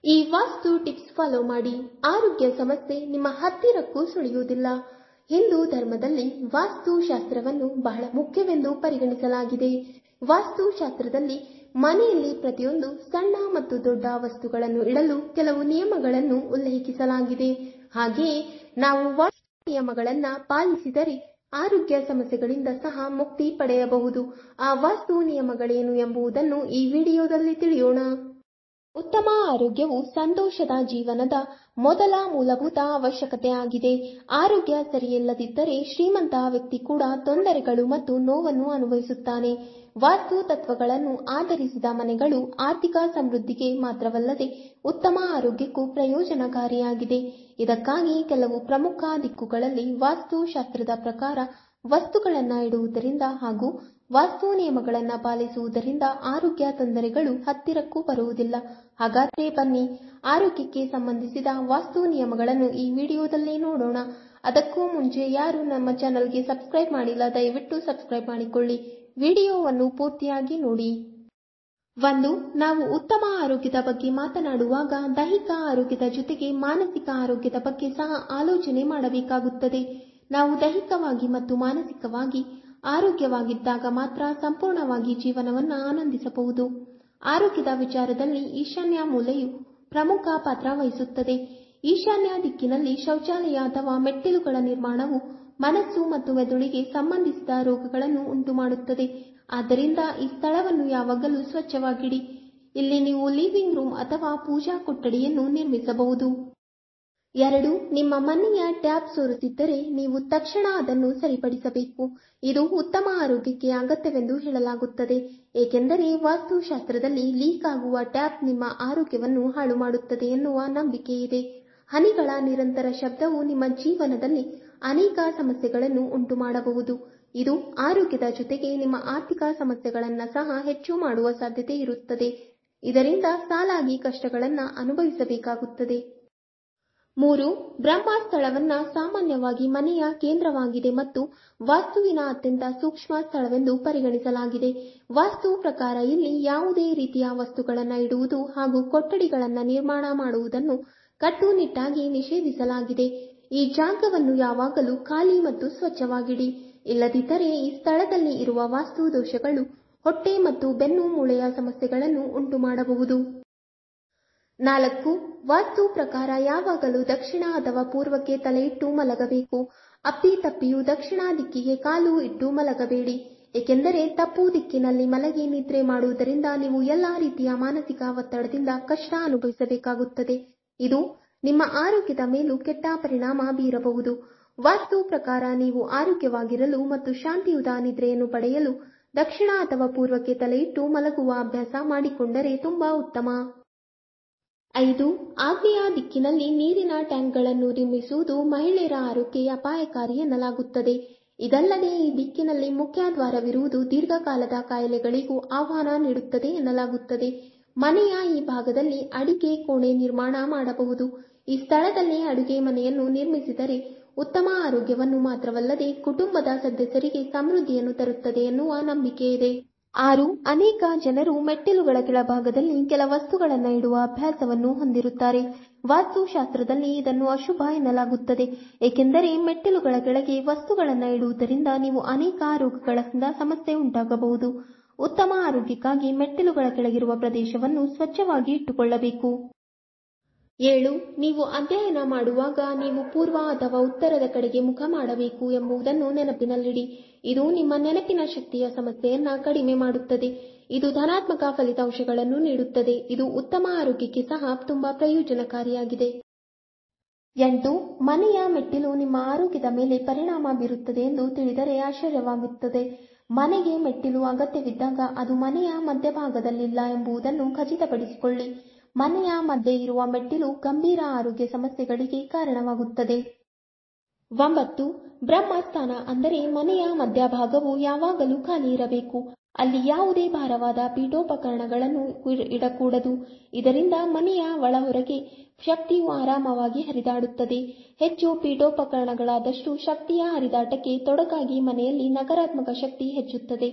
ಈ ವಾಸ್ತು tips follow ಮಾಡಿ. ಆರೋಗ್ಯ ಸಮಸ್ಯೆ ನಿಮ್ಮ ಹತ್ತಿರಕ್ಕೂ ಸುಳಿಯುವುದಿಲ್ಲ. ಹಿಂದೂ ಧರ್ಮದಲ್ಲಿ ವಾಸ್ತುಶಾಸ್ತ್ರವನ್ನು ಬಹಳ ಮುಖ್ಯವೆಂದು ಪರಿಗಣಿಸಲಾಗಿದೆ. ವಾಸ್ತುಶಾಸ್ತ್ರದಲ್ಲಿ ಮನೆಯಲ್ಲಿ ಪ್ರತಿಯೊಂದು ಸಣ್ಣ ಮತ್ತು ದೊಡ್ಡ ವಸ್ತುಗಳನ್ನು ಇಡಲು ಕೆಲವು ನಿಯಮಗಳನ್ನು ಉಲ್ಲೇಖಿಸಲಾಗಿದೆ. ಹಾಗೆಯೇ ನಾವು ವಾಸ್ತು ನಿಯಮಗಳನ್ನ ಪಾಲಿಸಿದರೆ ಆರೋಗ್ಯ ಸಮಸ್ಯೆಗಳಿಂದ ಸಹ ಮುಕ್ತಿ ಪಡೆಯಬಹುದು. ಆ ವಾಸ್ತು ನಿಯಮಗಳೇನು ಎಂಬುದನ್ನು ಈ ವಿಡಿಯೋದಲ್ಲಿ ತಿಳಿಯೋಣ. ಉತ್ತಮ ಆರೋಗ್ಯವು ಸಂತೋಷದ ಜೀವನದ ಮೊದಲ ಮೂಲಭೂತ ಅವಶ್ಯಕತೆಯಾಗಿದೆ. ಆರೋಗ್ಯ ಸರಿಯಿಲ್ಲದಿದ್ದರೆ ಶ್ರೀಮಂತ ವ್ಯಕ್ತಿ ಕೂಡ ತೊಂದರೆಗಳು ಮತ್ತು ನೋವನ್ನು ಅನುಭವಿಸುತ್ತಾನೆ. ವಾಸ್ತು ತತ್ವಗಳನ್ನು ಆಧರಿಸಿದ ಮನೆಗಳು ಆರ್ಥಿಕ ಸಮೃದ್ಧಿಗೆ ಮಾತ್ರವಲ್ಲದೆ ಉತ್ತಮ ಆರೋಗ್ಯಕ್ಕೂ ಪ್ರಯೋಜನಕಾರಿಯಾಗಿದೆ. ಇದಕ್ಕಾಗಿ ಕೆಲವು ಪ್ರಮುಖ ದಿಕ್ಕುಗಳಲ್ಲಿ ವಾಸ್ತುಶಾಸ್ತ್ರದ ಪ್ರಕಾರ ವಸ್ತುಗಳನ್ನು ಇಡುವುದರಿಂದ ಹಾಗೂ ವಾಸ್ತು ನಿಯಮಗಳನ್ನು ಪಾಲಿಸುವುದರಿಂದ ಆರೋಗ್ಯ ತೊಂದರೆಗಳು ಹತ್ತಿರಕ್ಕೂ ಬರುವುದಿಲ್ಲ. ಹಾಗಾದರೆ ಬನ್ನಿ, ಆರೋಗ್ಯಕ್ಕೆ ಸಂಬಂಧಿಸಿದ ವಾಸ್ತು ನಿಯಮಗಳನ್ನು ಈ ವಿಡಿಯೋದಲ್ಲಿ ನೋಡೋಣ. ಅದಕ್ಕೂ ಮುಂಚೆ ಯಾರು ನಮ್ಮ ಚಾನಲ್ಗೆ ಸಬ್ಸ್ಕ್ರೈಬ್ ಮಾಡಿಲ್ಲ, ದಯವಿಟ್ಟು ಸಬ್ಸ್ಕ್ರೈಬ್ ಮಾಡಿಕೊಳ್ಳಿ. ವಿಡಿಯೋವನ್ನು ಪೂರ್ತಿಯಾಗಿ ನೋಡಿ. 1. ನಾವು ಉತ್ತಮ ಆರೋಗ್ಯದ ಬಗ್ಗೆ ಮಾತನಾಡುವಾಗ ದೈಹಿಕ ಆರೋಗ್ಯದ ಜೊತೆಗೆ ಮಾನಸಿಕ ಆರೋಗ್ಯದ ಬಗ್ಗೆ ಸಹ ಆಲೋಚನೆ ಮಾಡಬೇಕಾಗುತ್ತದೆ. ನಾವು ದೈಹಿಕವಾಗಿ ಮತ್ತು ಮಾನಸಿಕವಾಗಿ ಆರೋಗ್ಯವಾಗಿದ್ದಾಗ ಮಾತ್ರ ಸಂಪೂರ್ಣವಾಗಿ ಜೀವನವನ್ನು ಆನಂದಿಸಬಹುದು. ಆರೋಗ್ಯದ ವಿಚಾರದಲ್ಲಿ ಈಶಾನ್ಯ ಮೂಲೆಯು ಪ್ರಮುಖ ಪಾತ್ರ ವಹಿಸುತ್ತದೆ. ಈಶಾನ್ಯ ದಿಕ್ಕಿನಲ್ಲಿ ಶೌಚಾಲಯ ಅಥವಾ ಮೆಟ್ಟಿಲುಗಳ ನಿರ್ಮಾಣವು ಮನಸ್ಸು ಮತ್ತು ಮೆದುಳಿಗೆ ಸಂಬಂಧಿಸಿದ ರೋಗಗಳನ್ನು ಉಂಟುಮಾಡುತ್ತದೆ. ಆದ್ದರಿಂದ ಈ ಸ್ಥಳವನ್ನು ಯಾವಾಗಲೂ ಸ್ವಚ್ಛವಾಗಿಡಿ. ಇಲ್ಲಿ ನೀವು ಲಿವಿಂಗ್ ರೂಮ್ ಅಥವಾ ಪೂಜಾ ಕೊಠಡಿಯನ್ನು ನಿರ್ಮಿಸಬಹುದು. 2. ನಿಮ್ಮ ಮನೆಯ ಟ್ಯಾಪ್ ಸೋರುತ್ತಿದ್ದರೆ ನೀವು ತಕ್ಷಣ ಅದನ್ನು ಸರಿಪಡಿಸಬೇಕು. ಇದು ಉತ್ತಮ ಆರೋಗ್ಯಕ್ಕೆ ಅಗತ್ಯವೆಂದು ಹೇಳಲಾಗುತ್ತದೆ. ಏಕೆಂದರೆ ವಾಸ್ತುಶಾಸ್ತ್ರದಲ್ಲಿ ಲೀಕ್ ಆಗುವ ಟ್ಯಾಪ್ ನಿಮ್ಮ ಆರೋಗ್ಯವನ್ನು ಹಾಳು ಮಾಡುತ್ತದೆ ಎನ್ನುವ ನಂಬಿಕೆ ಇದೆ. ಹನಿಗಳ ನಿರಂತರ ಶಬ್ದವು ನಿಮ್ಮ ಜೀವನದಲ್ಲಿ ಅನೇಕ ಸಮಸ್ಯೆಗಳನ್ನು ಉಂಟು ಮಾಡಬಹುದು. ಇದು ಆರೋಗ್ಯದ ಜೊತೆಗೆ ನಿಮ್ಮ ಆರ್ಥಿಕ ಸಮಸ್ಯೆಗಳನ್ನು ಸಹ ಹೆಚ್ಚು ಮಾಡುವ ಸಾಧ್ಯತೆ ಇರುತ್ತದೆ. ಇದರಿಂದ ಸಾಲಾಗಿ ಕಷ್ಟಗಳನ್ನು ಅನುಭವಿಸಬೇಕಾಗುತ್ತದೆ. 3. ಬ್ರಹ್ಮಸ್ಥಳವನ್ನ ಸಾಮಾನ್ಯವಾಗಿ ಮನೆಯ ಕೇಂದ್ರವಾಗಿದೆ ಮತ್ತು ವಾಸ್ತುವಿನ ಅತ್ಯಂತ ಸೂಕ್ಷ್ಮ ಸ್ಥಳವೆಂದು ಪರಿಗಣಿಸಲಾಗಿದೆ. ವಾಸ್ತು ಪ್ರಕಾರ ಇಲ್ಲಿ ಯಾವುದೇ ರೀತಿಯ ವಸ್ತುಗಳನ್ನು ಇಡುವುದು ಹಾಗೂ ಕೊಠಡಿಗಳನ್ನು ನಿರ್ಮಾಣ ಮಾಡುವುದನ್ನು ಕಟ್ಟುನಿಟ್ಟಾಗಿ ನಿಷೇಧಿಸಲಾಗಿದೆ. ಈ ಜಾಗವನ್ನು ಯಾವಾಗಲೂ ಖಾಲಿ ಮತ್ತು ಸ್ವಚ್ಛವಾಗಿಡಿ. ಇಲ್ಲದಿದ್ದರೆ ಈ ಸ್ಥಳದಲ್ಲಿ ಇರುವ ವಾಸ್ತು ದೋಷಗಳು ಹೊಟ್ಟೆ ಮತ್ತು ಬೆನ್ನು ಮೂಳೆಯ ಸಮಸ್ಯೆಗಳನ್ನು ಉಂಟು ಮಾಡಬಹುದು. 4. ವಾಸ್ತು ಪ್ರಕಾರ ಯಾವಾಗಲೂ ದಕ್ಷಿಣ ಅಥವಾ ಪೂರ್ವಕ್ಕೆ ತಲೆ ಇಟ್ಟು ಮಲಗಬೇಕು. ಅಪ್ಪಿತಪ್ಪಿಯೂ ದಕ್ಷಿಣ ದಿಕ್ಕಿಗೆ ಕಾಲು ಇಟ್ಟು ಮಲಗಬೇಡಿ. ಏಕೆಂದರೆ ತಪ್ಪು ದಿಕ್ಕಿನಲ್ಲಿ ಮಲಗಿ ನಿದ್ರೆ ಮಾಡುವುದರಿಂದ ನೀವು ಎಲ್ಲಾ ರೀತಿಯ ಮಾನಸಿಕ ಒತ್ತಡದಿಂದ ಕಷ್ಟ ಅನುಭವಿಸಬೇಕಾಗುತ್ತದೆ. ಇದು ನಿಮ್ಮ ಆರೋಗ್ಯದ ಮೇಲೂ ಕೆಟ್ಟ ಪರಿಣಾಮ ಬೀರಬಹುದು. ವಾಸ್ತು ಪ್ರಕಾರ ನೀವು ಆರೋಗ್ಯವಾಗಿರಲು ಮತ್ತು ಶಾಂತಿಯುತ ನಿದ್ರೆಯನ್ನು ಪಡೆಯಲು ದಕ್ಷಿಣ ಅಥವಾ ಪೂರ್ವಕ್ಕೆ ತಲೆಯಿಟ್ಟು ಮಲಗುವ ಅಭ್ಯಾಸ ಮಾಡಿಕೊಂಡರೆ ತುಂಬಾ ಉತ್ತಮ. 5. ಆಗ್ನೇಯ ದಿಕ್ಕಿನಲ್ಲಿ ನೀರಿನ ಟ್ಯಾಂಕ್ಗಳನ್ನು ನಿರ್ಮಿಸುವುದು ಮಹಿಳೆಯರ ಆರೋಗ್ಯ ಅಪಾಯಕಾರಿ ಎನ್ನಲಾಗುತ್ತದೆ. ಇದಲ್ಲದೆ ಈ ದಿಕ್ಕಿನಲ್ಲಿ ಮುಖ್ಯ ದ್ವಾರವಿರುವುದು ದೀರ್ಘಕಾಲದ ಕಾಯಿಲೆಗಳಿಗೂ ಆಹ್ವಾನ ನೀಡುತ್ತದೆ ಎನ್ನಲಾಗುತ್ತದೆ. ಮನೆಯ ಈ ಭಾಗದಲ್ಲಿ ಅಡಿಗೆ ಕೋಣೆ ನಿರ್ಮಾಣ ಮಾಡಬಹುದು. ಈ ಸ್ಥಳದಲ್ಲಿ ಅಡುಗೆ ಮನೆಯನ್ನು ನಿರ್ಮಿಸಿದರೆ ಉತ್ತಮ ಆರೋಗ್ಯವನ್ನು ಮಾತ್ರವಲ್ಲದೆ ಕುಟುಂಬದ ಸದಸ್ಯರಿಗೆ ಸಮೃದ್ಧಿಯನ್ನು ತರುತ್ತದೆ ಎನ್ನುವ ನಂಬಿಕೆ ಇದೆ. 6. ಅನೇಕ ಜನರು ಮೆಟ್ಟಿಲುಗಳ ಕೆಳಭಾಗದಲ್ಲಿ ಕೆಲ ವಸ್ತುಗಳನ್ನು ಇಡುವ ಅಭ್ಯಾಸವನ್ನು ಹೊಂದಿರುತ್ತಾರೆ. ವಾಸ್ತುಶಾಸ್ತ್ರದಲ್ಲಿ ಇದನ್ನು ಅಶುಭ ಎನ್ನಲಾಗುತ್ತದೆ. ಏಕೆಂದರೆ ಮೆಟ್ಟಿಲುಗಳ ಕೆಳಗೆ ವಸ್ತುಗಳನ್ನು ಇಡುವುದರಿಂದ ನೀವು ಅನೇಕ ರೋಗಗಳಿಂದ ಸಮಸ್ಯೆ ಉಂಟಾಗಬಹುದು. ಉತ್ತಮ ಆರೋಗ್ಯಕ್ಕಾಗಿ ಮೆಟ್ಟಿಲುಗಳ ಕೆಳಗಿರುವ ಪ್ರದೇಶವನ್ನು ಸ್ವಚ್ಛವಾಗಿ ಇಟ್ಟುಕೊಳ್ಳಬೇಕು. 7. ನೀವು ಅಧ್ಯಯನ ಮಾಡುವಾಗ ನೀವು ಪೂರ್ವ ಅಥವಾ ಉತ್ತರದ ಕಡೆಗೆ ಮುಖ ಮಾಡಬೇಕು ಎಂಬುದನ್ನು ನೆನಪಿನಲ್ಲಿಡಿ. ಇದು ನಿಮ್ಮ ನೆನಪಿನ ಶಕ್ತಿಯ ಸಮಸ್ಯೆಯನ್ನ ಕಡಿಮೆ ಮಾಡುತ್ತದೆ. ಇದು ಧನಾತ್ಮಕ ಫಲಿತಾಂಶಗಳನ್ನು ನೀಡುತ್ತದೆ. ಇದು ಉತ್ತಮ ಆರೋಗ್ಯಕ್ಕೆ ಸಹ ತುಂಬಾ ಪ್ರಯೋಜನಕಾರಿಯಾಗಿದೆ. 8. ಮನೆಯ ಮೆಟ್ಟಿಲು ನಿಮ್ಮ ಆರೋಗ್ಯದ ಮೇಲೆ ಪರಿಣಾಮ ಬೀರುತ್ತದೆ ಎಂದು ತಿಳಿದರೆ ಆಶ್ಚರ್ಯವಾಗುತ್ತದೆ. ಮನೆಗೆ ಮೆಟ್ಟಿಲು ಅಗತ್ಯವಿದ್ದಾಗ ಅದು ಮನೆಯ ಮಧ್ಯಭಾಗದಲ್ಲಿಲ್ಲ ಎಂಬುದನ್ನು ಖಚಿತಪಡಿಸಿಕೊಳ್ಳಿ. ಮನೆಯ ಮಧ್ಯೆ ಇರುವ ಮೆಟ್ಟಿಲು ಗಂಭೀರ ಆರೋಗ್ಯ ಸಮಸ್ಯೆಗಳಿಗೆ ಕಾರಣವಾಗುತ್ತದೆ. 9. ಬ್ರಹ್ಮಸ್ಥಾನ ಅಂದರೆ ಮನೆಯ ಮಧ್ಯಭಾಗವು ಯಾವಾಗಲೂ ಖಾಲಿ ಇರಬೇಕು. ಅಲ್ಲಿ ಯಾವುದೇ ಭಾರವಾದ ಪೀಠೋಪಕರಣಗಳನ್ನು ಇಡಕೂಡದು. ಇದರಿಂದ ಮನೆಯ ಒಳಹೊರಗೆ ಶಕ್ತಿಯು ಆರಾಮವಾಗಿ ಹರಿದಾಡುತ್ತದೆ. ಹೆಚ್ಚು ಪೀಠೋಪಕರಣಗಳಾದಷ್ಟು ಶಕ್ತಿಯ ಹರಿದಾಟಕ್ಕೆ ತೊಡಕಾಗಿ ಮನೆಯಲ್ಲಿ ನಕಾರಾತ್ಮಕ ಶಕ್ತಿ ಹೆಚ್ಚುತ್ತದೆ.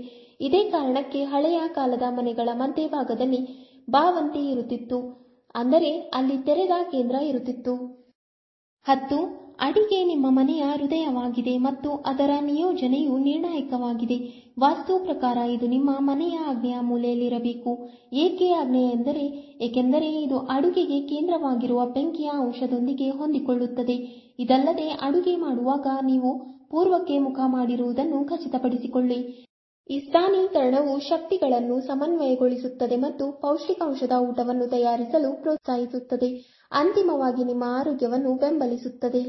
ಇದೇ ಕಾರಣಕ್ಕೆ ಹಳೆಯ ಕಾಲದ ಮನೆಗಳ ಮಧ್ಯಭಾಗದಲ್ಲಿ ಬಾವಂತಿ ಇರುತ್ತಿತ್ತು. ಅಂದರೆ ಅಲ್ಲಿ ತೆರೆದ ಕೇಂದ್ರ ಇರುತ್ತಿತ್ತು. 10. ಅಡಿಗೆ ನಿಮ್ಮ ಮನೆಯ ಹೃದಯವಾಗಿದೆ ಮತ್ತು ಅದರ ನಿಯೋಜನೆಯು ನಿರ್ಣಾಯಕವಾಗಿದೆ. ವಾಸ್ತು ಪ್ರಕಾರ ಇದು ನಿಮ್ಮ ಮನೆಯ ಆಗ್ನೇಯ ಮೂಲೆಯಲ್ಲಿರಬೇಕು. ಏಕೆ ಆಗ್ನೇಯ ಎಂದರೆ, ಏಕೆಂದರೆ ಇದು ಅಡುಗೆಗೆ ಕೇಂದ್ರವಾಗಿರುವ ಬೆಂಕಿಯ ಅಂಶದೊಂದಿಗೆ ಹೊಂದಿಕೊಳ್ಳುತ್ತದೆ. ಇದಲ್ಲದೆ ಅಡುಗೆ ಮಾಡುವಾಗ ನೀವು ಪೂರ್ವಕ್ಕೆ ಮುಖ ಮಾಡಿರುವುದನ್ನು ಖಚಿತಪಡಿಸಿಕೊಳ್ಳಿ. ಈ ಸ್ಥಾನೀಕರಣವು ಶಕ್ತಿಗಳನ್ನು ಸಮನ್ವಯಗೊಳಿಸುತ್ತದೆ ಮತ್ತು ಪೌಷ್ಟಿಕಾಂಶದ ಊಟವನ್ನು ತಯಾರಿಸಲು ಪ್ರೋತ್ಸಾಹಿಸುತ್ತದೆ. ಅಂತಿಮವಾಗಿ ನಿಮ್ಮ ಆರೋಗ್ಯವನ್ನು ಬೆಂಬಲಿಸುತ್ತದೆ.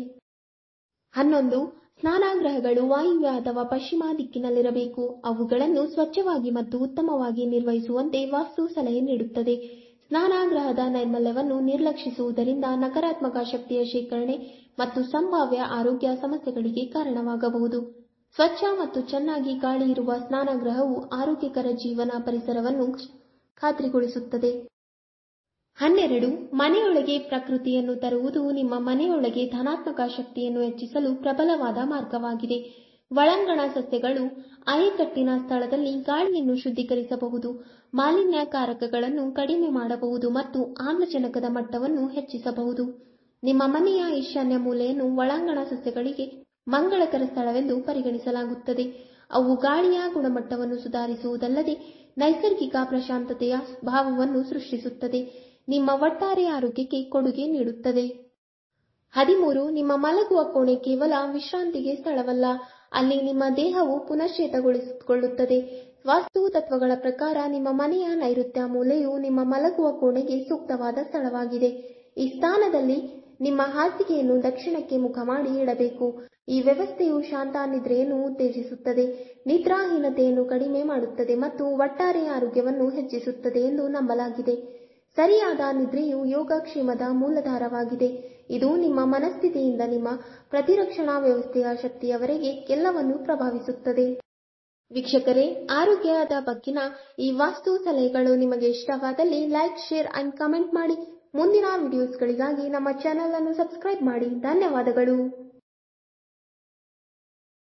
11. ಸ್ನಾನಗೃಹಗಳು ವಾಯುವ್ಯ ಅಥವಾ ಪಶ್ಚಿಮ ದಿಕ್ಕಿನಲ್ಲಿರಬೇಕು. ಅವುಗಳನ್ನು ಸ್ವಚ್ಛವಾಗಿ ಮತ್ತು ಉತ್ತಮವಾಗಿ ನಿರ್ವಹಿಸುವಂತೆ ವಾಸ್ತು ಸಲಹೆ ನೀಡುತ್ತದೆ. ಸ್ನಾನಗೃಹದ ನೈರ್ಮಲ್ಯವನ್ನು ನಿರ್ಲಕ್ಷಿಸುವುದರಿಂದ ನಕಾರಾತ್ಮಕ ಶಕ್ತಿಯ ಶೇಖರಣೆ ಮತ್ತು ಸಂಭಾವ್ಯ ಆರೋಗ್ಯ ಸಮಸ್ಯೆಗಳಿಗೆ ಕಾರಣವಾಗಬಹುದು. ಸ್ವಚ್ಛ ಮತ್ತು ಚೆನ್ನಾಗಿ ಗಾಳಿ ಇರುವ ಸ್ನಾನಗೃಹವು ಆರೋಗ್ಯಕರ ಜೀವನ ಪರಿಸರವನ್ನು ಖಾತ್ರಿಗೊಳಿಸುತ್ತದೆ. 12. ಮನೆಯೊಳಗೆ ಪ್ರಕೃತಿಯನ್ನು ತರುವುದು ನಿಮ್ಮ ಮನೆಯೊಳಗೆ ಧನಾತ್ಮಕ ಶಕ್ತಿಯನ್ನು ಹೆಚ್ಚಿಸಲು ಪ್ರಬಲವಾದ ಮಾರ್ಗವಾಗಿದೆ. ಒಳಾಂಗಣ ಸಸ್ಯಗಳು ಆಯಕಟ್ಟಿನ ಸ್ಥಳದಲ್ಲಿ ಗಾಳಿಯನ್ನು ಶುದ್ಧೀಕರಿಸಬಹುದು, ಮಾಲಿನ್ಯಕಾರಕಗಳನ್ನು ಕಡಿಮೆ ಮಾಡಬಹುದು ಮತ್ತು ಆಮ್ಲಜನಕದ ಮಟ್ಟವನ್ನು ಹೆಚ್ಚಿಸಬಹುದು. ನಿಮ್ಮ ಮನೆಯ ಈಶಾನ್ಯ ಮೂಲೆಯನ್ನು ಒಳಾಂಗಣ ಸಸ್ಯಗಳಿಗೆ ಮಂಗಳಕರ ಸ್ಥಳವೆಂದು ಪರಿಗಣಿಸಲಾಗುತ್ತದೆ. ಅವು ಗಾಳಿಯ ಗುಣಮಟ್ಟವನ್ನು ಸುಧಾರಿಸುವುದಲ್ಲದೆ ನೈಸರ್ಗಿಕ ಪ್ರಶಾಂತತೆಯ ಭಾವವನ್ನು ಸೃಷ್ಟಿಸುತ್ತದೆ. ನಿಮ್ಮ ಒಟ್ಟಾರೆ ಆರೋಗ್ಯಕ್ಕೆ ಕೊಡುಗೆ ನೀಡುತ್ತದೆ. 13. ನಿಮ್ಮ ಮಲಗುವ ಕೋಣೆ ಕೇವಲ ವಿಶ್ರಾಂತಿಗೆ ಸ್ಥಳವಲ್ಲ, ಅಲ್ಲಿ ನಿಮ್ಮ ದೇಹವು ಪುನಶ್ಚೇತನಗೊಳ್ಳುತ್ತದೆ. ವಾಸ್ತು ತತ್ವಗಳ ಪ್ರಕಾರ ನಿಮ್ಮ ಮನೆಯ ನೈಋತ್ಯ ಮೂಲೆಯು ನಿಮ್ಮ ಮಲಗುವ ಕೋಣೆಗೆ ಸೂಕ್ತವಾದ ಸ್ಥಳವಾಗಿದೆ. ಈ ಸ್ಥಾನದಲ್ಲಿ ನಿಮ್ಮ ಹಾಸಿಗೆಯನ್ನು ದಕ್ಷಿಣಕ್ಕೆ ಮುಖ ಮಾಡಿ ಇಡಬೇಕು. ಈ ವ್ಯವಸ್ಥೆಯು ಶಾಂತ ನಿದ್ರೆಯನ್ನು ಉತ್ತೇಜಿಸುತ್ತದೆ, ನಿದ್ರಾಹೀನತೆಯನ್ನು ಕಡಿಮೆ ಮಾಡುತ್ತದೆ ಮತ್ತು ಒಟ್ಟಾರೆ ಆರೋಗ್ಯವನ್ನು ಹೆಚ್ಚಿಸುತ್ತದೆ ಎಂದು ನಂಬಲಾಗಿದೆ. ಸರಿಯಾದ ನಿದ್ರೆಯು ಯೋಗಕ್ಷೇಮದ ಮೂಲಾಧಾರವಾಗಿದೆ. ಇದು ನಿಮ್ಮ ಮನಸ್ಥಿತಿಯಿಂದ ನಿಮ್ಮ ಪ್ರತಿರಕ್ಷಣಾ ವ್ಯವಸ್ಥೆಯ ಶಕ್ತಿಯವರೆಗೆ ಎಲ್ಲವನ್ನೂ ಪ್ರಭಾವಿಸುತ್ತದೆ. ವೀಕ್ಷಕರೇ, ಆರೋಗ್ಯದ ಬಗ್ಗಿನ ಈ ವಾಸ್ತು ಸಲಹೆಗಳು ನಿಮಗೆ ಇಷ್ಟವಾದಲ್ಲಿ ಲೈಕ್, ಶೇರ್ ಅಂಡ್ ಕಮೆಂಟ್ ಮಾಡಿ. ಮುಂದಿನ ವಿಡಿಯೋಸ್ಗಳಿಗಾಗಿ ನಮ್ಮ ಚಾನೆಲ್ ಅನ್ನು ಸಬ್ಸ್ಕ್ರೈಬ್ ಮಾಡಿ. ಧನ್ಯವಾದಗಳು.